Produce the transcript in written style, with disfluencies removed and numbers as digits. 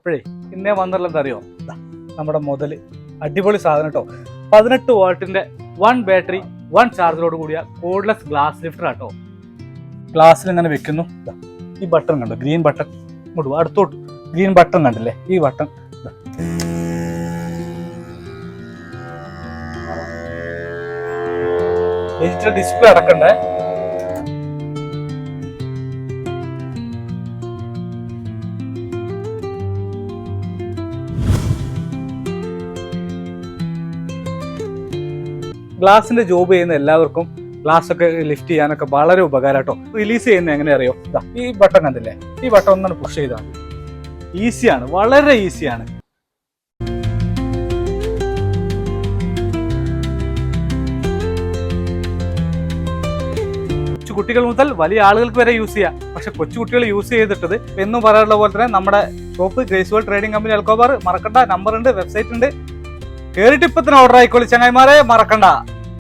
അപ്പോഴേ ഇന്നേ വന്നിട്ടുള്ളത് അറിയോ, നമ്മുടെ മുതൽ അടിപൊളി സാധനം കേട്ടോ. 18 വാട്ടിന്റെ 1 ബാറ്ററി 1 ചാർജറോട് കൂടിയ കോഡ്ലെസ് ഗ്ലാസ് ലിഫ്റ്റർ ആട്ടോ. ഗ്ലാസ്സിൽ ഇങ്ങനെ വെക്കുന്നു. ഈ ബട്ടൺ കണ്ടോ, ഗ്രീൻ ബട്ടൺ. ഇങ്ങോട്ട് അടുത്തോട്ട് ഗ്രീൻ ബട്ടൺ കണ്ടില്ലേ, ഈ ബട്ടൺ. Digital display അടക്കണ്ടേ. ഗ്ലാസിന്റെ ജോബ് ചെയ്യുന്ന എല്ലാവർക്കും ഗ്ലാസ് ഒക്കെ ലിഫ്റ്റ് ചെയ്യാനൊക്കെ വളരെ ഉപകാരം കേട്ടോ. റിലീസ് ചെയ്യുന്നത് എങ്ങനെ അറിയോ, ഈ ബട്ടൺ കണ്ടില്ലേ, ഈ ബട്ടൺ ഒന്നാണ് പുഷ് ചെയ്താൽ മതി. ഈസിയാണ്, വളരെ ഈസിയാണ്. കുട്ടികൾ മുതൽ വലിയ ആളുകൾക്ക് വരെ യൂസ് ചെയ്യാം. പക്ഷെ കൊച്ചുകുട്ടികൾ യൂസ് ചെയ്തിട്ടത് എന്നും പറയാനുള്ള പോലെ തന്നെ നമ്മുടെ shop grace world trading company Al Khobar മറക്കണ്ട. നമ്പർ ഉണ്ട്, വെബ്സൈറ്റ് ഉണ്ട്. കേറിട്ട് ഇപ്പത്തിന് ഓർഡർ ആയിക്കോളി ചങ്ങായിമാരെ, മറക്കണ്ട.